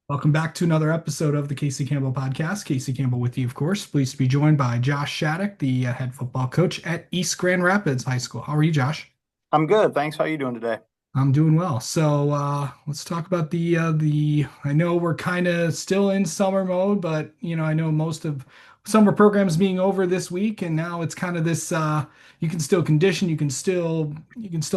Welcome back to another episode of the Casey Campbell podcast. Casey Campbell with you, of course. Pleased to be joined by Josh Shattuck, the head football coach at East Grand Rapids High School. How are you, Josh? I'm good. Thanks. How are you doing today? I'm doing well. So let's talk about the. I know we're kind of still in summer mode, but I know most of summer programs being over this week, and now it's kind of this. You can still condition, you can still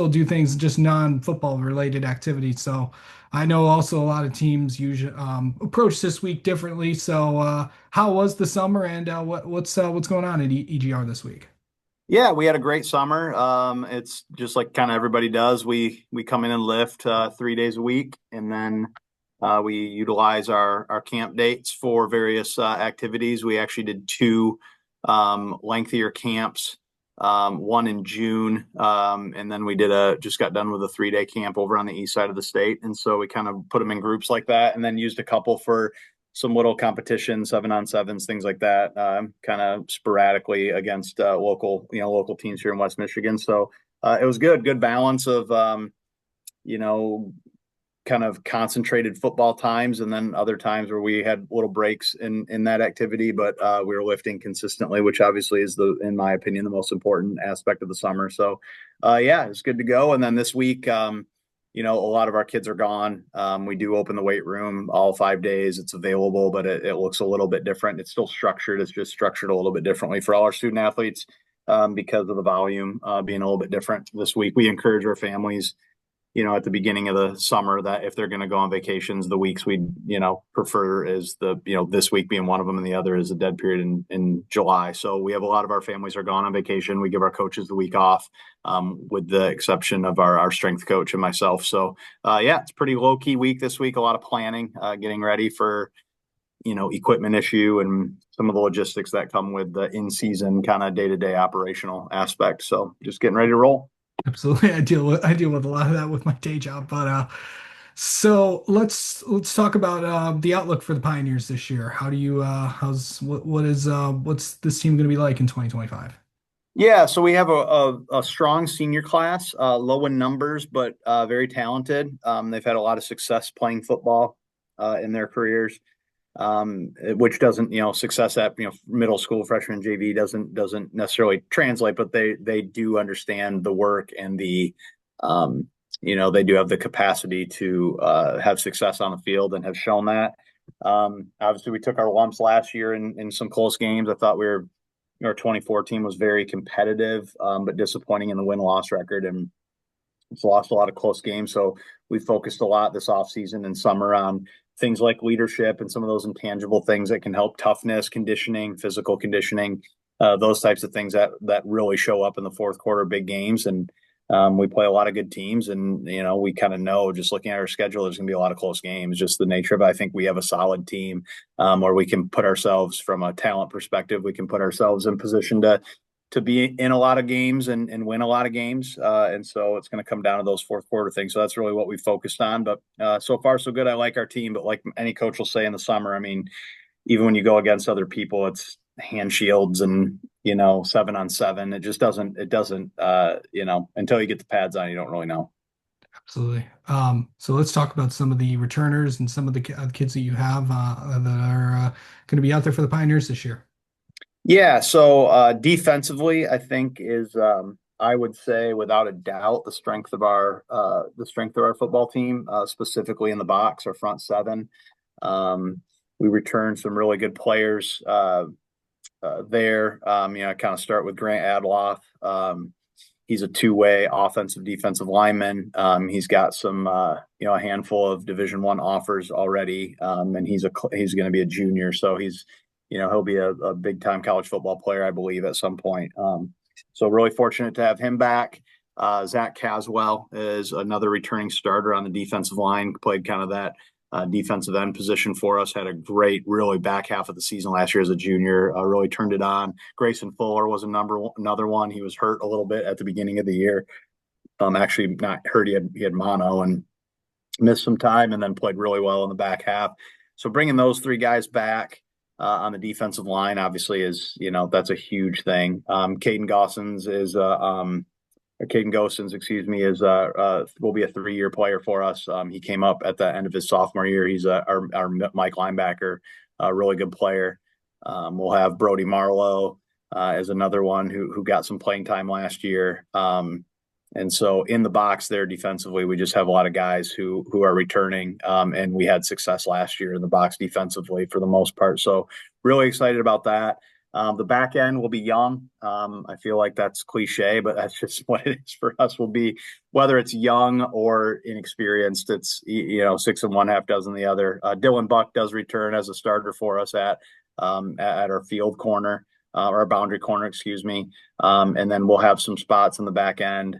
do things just non-football related activities. So I know also a lot of teams usually approach this week differently. So how was the summer, and what's going on at EGR this week? Yeah, we had a great summer. It's just like kind of everybody does. We come in and lift 3 days a week, and then we utilize our camp dates for various activities. We actually did two lengthier camps, one in June, and then we did just got done with a 3 day camp over on the east side of the state, and so we kind of put them in groups like that, and then used a couple for some little competitions, 7-on-7s, things like that, kind of sporadically against local teams here in West Michigan. So it was good balance of you know, kind of concentrated football times, and then other times where we had little breaks in that activity, but we were lifting consistently, which obviously is in my opinion, the most important aspect of the summer. So yeah, it's good to go. And then this week, a lot of our kids are gone. We do open the weight room all 5 days. It's available, but it looks a little bit different. It's still structured. It's just structured a little bit differently for all our student athletes because of the volume being a little bit different this week. We encourage our families, at the beginning of the summer, that if they're going to go on vacations, the weeks we'd, prefer is this week being one of them, and the other is a dead period in July. So we have a lot of our families are gone on vacation. We give our coaches the week off, with the exception of our strength coach and myself. So yeah, it's a pretty low key week this week. A lot of planning, getting ready for, equipment issue and some of the logistics that come with the in season kind of day to day operational aspect. So just getting ready to roll. Absolutely. I deal with a lot of that with my day job, but so let's talk about the outlook for the Pioneers this year. How do you how's what is what's this team going to be like in 2025? Yeah, so we have a strong senior class, low in numbers, but very talented. They've had a lot of success playing football in their careers, which doesn't, success at middle school freshman JV doesn't necessarily translate, but they do understand the work and they do have the capacity to have success on the field and have shown that. Obviously, we took our lumps last year in some close games. I thought our 2014 was very competitive, but disappointing in the win-loss record, and it's lost a lot of close games. So we focused a lot this offseason and summer on things like leadership and some of those intangible things that can help: toughness, conditioning, physical conditioning, those types of things that really show up in the fourth quarter big games. And we play a lot of good teams, and we kind of know, just looking at our schedule, there's going to be a lot of close games. Just the nature of it. I think we have a solid team, where we can put ourselves, from a talent perspective, we can put ourselves in position to be in a lot of games and win a lot of games. And so it's going to come down to those fourth quarter things. So that's really what we focused on. But so far, so good. I like our team. But like any coach will say in the summer, I mean, even when you go against other people, it's hand shields and, 7-on-7. It doesn't, until you get the pads on, you don't really know. Absolutely. So let's talk about some of the returners and some of the kids that you have that are going to be out there for the Pioneers this year. Yeah. So defensively, I think is, I would say without a doubt, the strength of our football team, specifically in the box, our front seven. We returned some really good players there. I kind of start with Grant Adloff. He's a two-way offensive defensive lineman. He's got some, a handful of Division I offers already, and he's going to be a junior, so he'll be a big time college football player, I believe, at some point. So really fortunate to have him back. Zach Caswell is another returning starter on the defensive line. Played kind of that defensive end position for us. Had a great, really back half of the season last year as a junior. Really turned it on. Grayson Fuller was another one. He was hurt a little bit at the beginning of the year. Actually not hurt. He had mono and missed some time, and then played really well in the back half. So bringing those three guys back on the defensive line, obviously, is that's a huge thing. Caden Gossens is Caden Gosens, excuse me, is will be a 3-year player for us. He came up at the end of his sophomore year. He's our Mike linebacker, a really good player. We'll have Brody Marlowe as another one who got some playing time last year. And so in the box there defensively, we just have a lot of guys who are returning, and we had success last year in the box defensively for the most part. So really excited about that. The back end will be young. I feel like that's cliche, but that's just what it is for us. Will be whether it's young or inexperienced. It's 6 and one, half dozen the other. Dylan Buck does return as a starter for us at our field corner, or our boundary corner, excuse me. And then we'll have some spots in the back end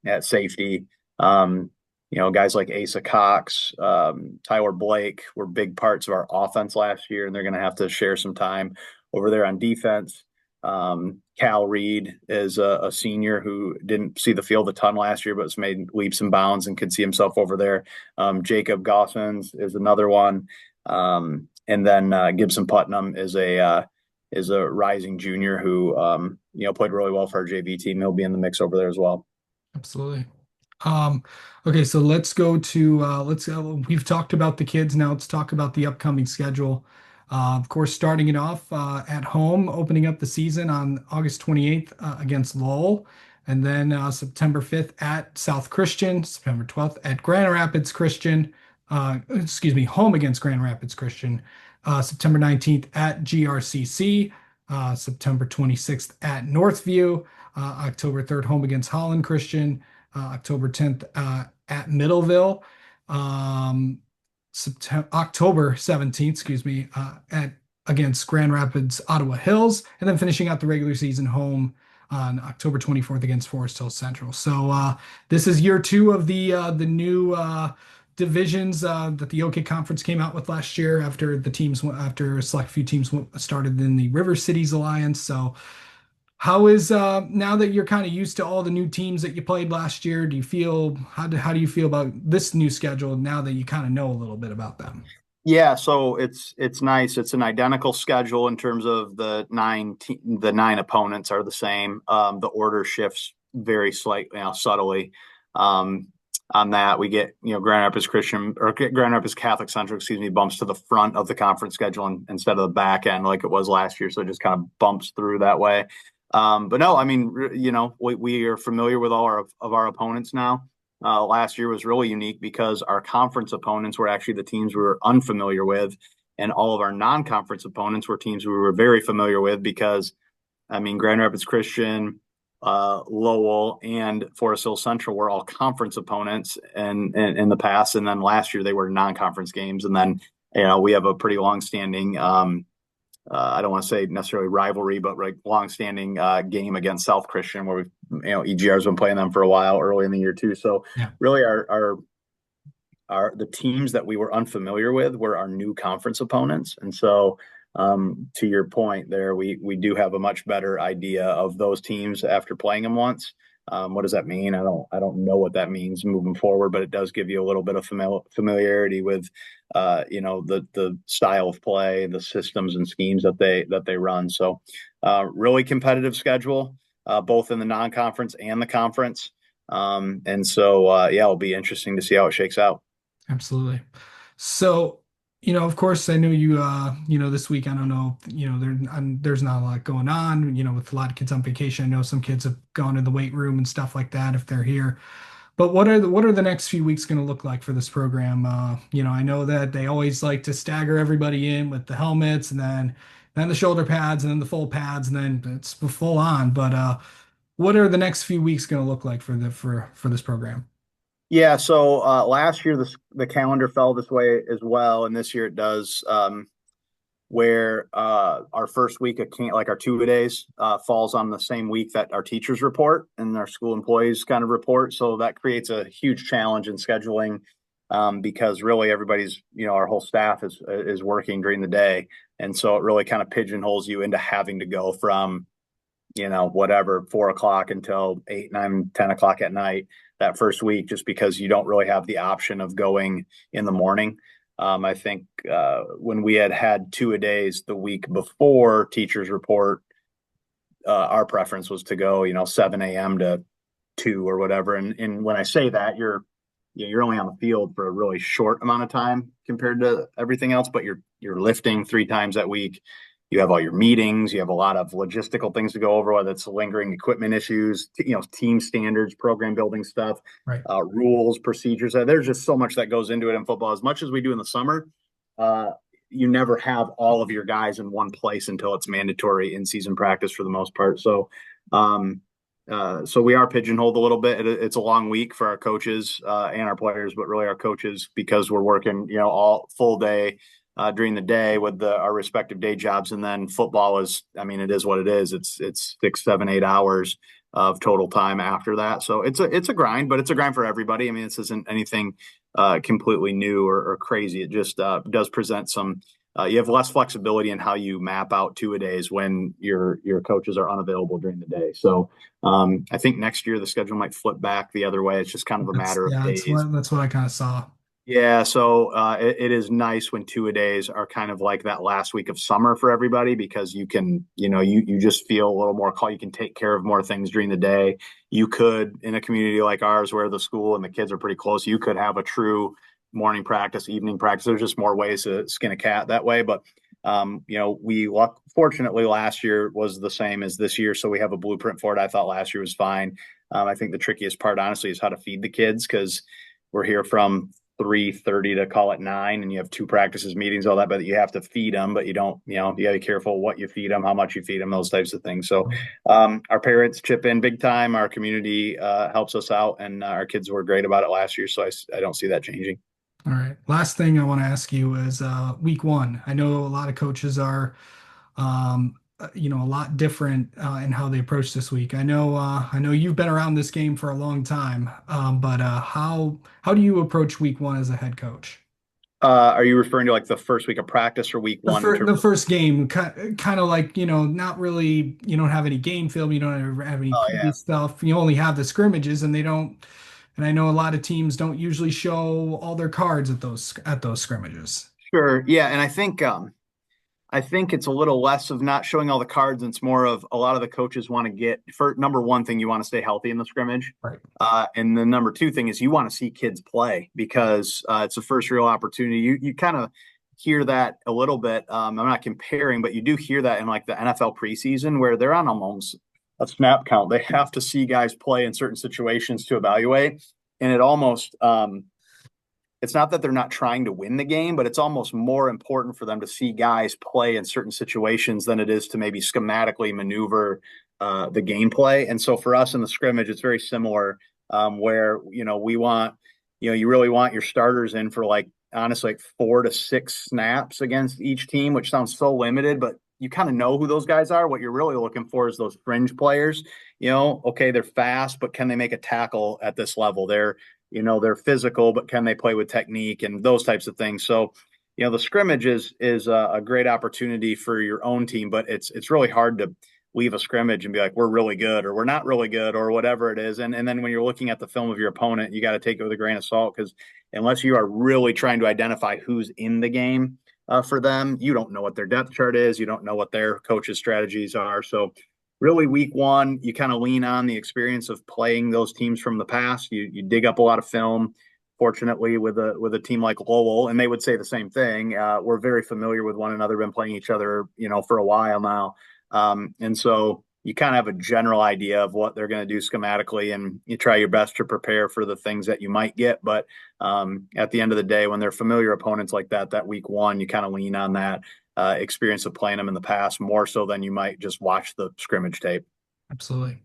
at safety. Guys like Asa Cox, Tyler Blake were big parts of our offense last year, and they're going to have to share some time over there on defense. Cal Reed is a senior who didn't see the field a ton last year, but has made leaps and bounds and could see himself over there. Jacob Gossens is another one. And then Gibson Putnam is a rising junior who played really well for our JV team. He'll be in the mix over there as well. Absolutely. Um, okay, so let's go to we've talked about the kids. Now let's talk about the upcoming schedule. Of course, starting it off at home, opening up the season on August 28th against Lowell, and then September 5th at South Christian, September 12th at Grand Rapids Christian, excuse me, home against Grand Rapids Christian, September 19th at GRCC, September 26th at Northview, October 3rd home against Holland Christian, October 10th at Middleville. October 17th, excuse me, at against Grand Rapids Ottawa Hills, and then finishing out the regular season home on October 24th against Forest Hill Central. So this is year two of the new divisions that the OK Conference came out with last year after a select few teams started in the River Cities Alliance. So how is now that you're kind of used to all the new teams that you played last year, do you feel how do you feel about this new schedule now that you kind of know a little bit about them? Yeah, so it's nice. It's an identical schedule in terms of the nine opponents are the same. The order shifts very slightly, subtly. Um, on that, we get Grand Rapids Christian or Grand Rapids Catholic Central, excuse me, bumps to the front of the conference schedule instead of the back end like it was last year. So it just kind of bumps through that way. But no, I mean, we are familiar with all of our opponents now. Last year was really unique because our conference opponents were actually the teams we were unfamiliar with, and all of our non-conference opponents were teams we were very familiar with because, I mean, Grand Rapids Christian, Lowell, and Forest Hill Central were all conference opponents and in the past, and then last year they were non-conference games, and then we have a pretty long-standing I don't want to say necessarily rivalry, but like long-standing game against South Christian, where EGR has been playing them for a while early in the year too. So Yeah, really, the teams that we were unfamiliar with were our new conference opponents, and so to your point, there we do have a much better idea of those teams after playing them once. What does that mean? I don't know what that means moving forward, but it does give you a little bit of familiarity with the style of play, the systems and schemes that they run. So really competitive schedule, both in the non-conference and the conference. And so yeah, it'll be interesting to see how it shakes out. absolutely. So, of course, I know you, this week, I don't know, there's not a lot going on, with a lot of kids on vacation. I know some kids have gone to the weight room and stuff like that if they're here. But what are the next few weeks going to look like for this program? I know that they always like to stagger everybody in with the helmets and then the shoulder pads and then the full pads and then it's full on. But what are the next few weeks going to look like for this program? Yeah, so last year the calendar fell this way as well, and this year it does. Where our first week of camp, like our 2 days, falls on the same week that our teachers report and our school employees kind of report. So that creates a huge challenge in scheduling because really everybody's, our whole staff is working during the day, and so it really kind of pigeonholes you into having to go from whatever 4 o'clock until 8, 9, 10 o'clock at night that first week, just because you don't really have the option of going in the morning. I think when we had 2 days the week before teachers report, our preference was to go, 7 a.m. to two or whatever. And when I say that, you're only on the field for a really short amount of time compared to everything else, but you're lifting 3 times that week. You have all your meetings. You have a lot of logistical things to go over, whether it's lingering equipment issues, team standards, program building stuff, Right. rules, procedures. There's just so much that goes into it in football. As much as we do in the summer, uh, you never have all of your guys in one place until it's mandatory in season practice for the most part. Um, so we are pigeonholed a little bit. It's a long week for our coaches and our players, but really our coaches because we're working, all full day during the day with our respective day jobs, and then football is, I mean, it is what it is. It's 6, 7, 8 hours of total time after that. So it's a grind, but it's a grind for everybody. I mean, this isn't anything completely new or crazy. It just does present some. You have less flexibility in how you map out two-a-days when your coaches are unavailable during the day. So I think next year the schedule might flip back the other way. It's just kind of a That's matter of yeah, days. that's what I kind of saw. Yeah, so it is nice when two-a-days are kind of like that last week of summer for everybody because you can, you just feel a little more call. You can take care of more things during the day. You could, in a community like ours where the school and the kids are pretty close, you could have a true morning practice, evening practice. There's just more ways to skin a cat that way. But fortunately last year was the same as this year, so we have a blueprint for it. I thought last year was fine. I think the trickiest part, honestly, is how to feed the kids because we're here from 3:30 to call it 9, and you have two practices, meetings, all that, but you have to feed them, but you don't, you got to be careful what you feed them, how much you feed them, those types of things. So our parents chip in big time. Our community helps us out, and our kids were great about it last year. So I don't see that changing. All right. Last thing I want to ask you is week one. I know a lot of coaches are, a lot different in how they approach this week. I know you've been around this game for a long time, but how do you approach week one as a head coach? Are you referring to like the first week of practice or week one in terms The of? first game, kind of like, not really, you don't have any game film, you don't have any Oh yeah. previous stuff. You only have the scrimmages and they don't, and I know a lot of teams don't usually show all their cards at those scrimmages. Sure. Yeah, and I think it's a little less of not showing all the cards, and it's more of a lot of the coaches want to get for number one thing, you want to stay healthy in the scrimmage. Right. And the number two thing is you want to see kids play because it's the first real opportunity. You kind of hear that a little bit. I'm not comparing, but you do hear that in like the NFL preseason where they're on almost a snap count. They have to see guys play in certain situations to evaluate. And it almost it's not that they're not trying to win the game, but it's almost more important for them to see guys play in certain situations than it is to maybe schematically maneuver the gameplay. And so for us in the scrimmage, it's very similar where, we want, you really want your starters in for like, honestly, like 4 to 6 snaps against each team, which sounds so limited, but you kind of know who those guys are. What you're really looking for is those fringe players. Okay, they're fast, but can they make a tackle at this level? They're physical, but can they play with technique and those types of things? So, the scrimmage is a great opportunity for your own team, but it's really hard to leave a scrimmage and be like, we're really good or we're not really good or whatever it is. And then when you're looking at the film of your opponent, you got to take it with a grain of salt because unless you are really trying to identify who's in the game for them, you don't know what their depth chart is. You don't know what their coaches' strategies are. So really week one, you kind of lean on the experience of playing those teams from the past. You dig up a lot of film. Fortunately, with a team like Lowell, and they would say the same thing. We're very familiar with one another, been playing each other, for a while now, and so you kind of have a general idea of what they're going to do schematically, and you try your best to prepare for the things that you might get. But at the end of the day, when they're familiar opponents like that week one, you kind of lean on that experience of playing them in the past more so than you might just watch the scrimmage tape. Absolutely.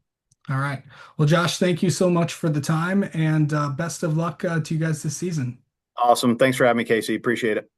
All right. Well, Josh, thank you so much for the time and best of luck to you guys this season. Awesome. Thanks for having me, Casey. Appreciate it.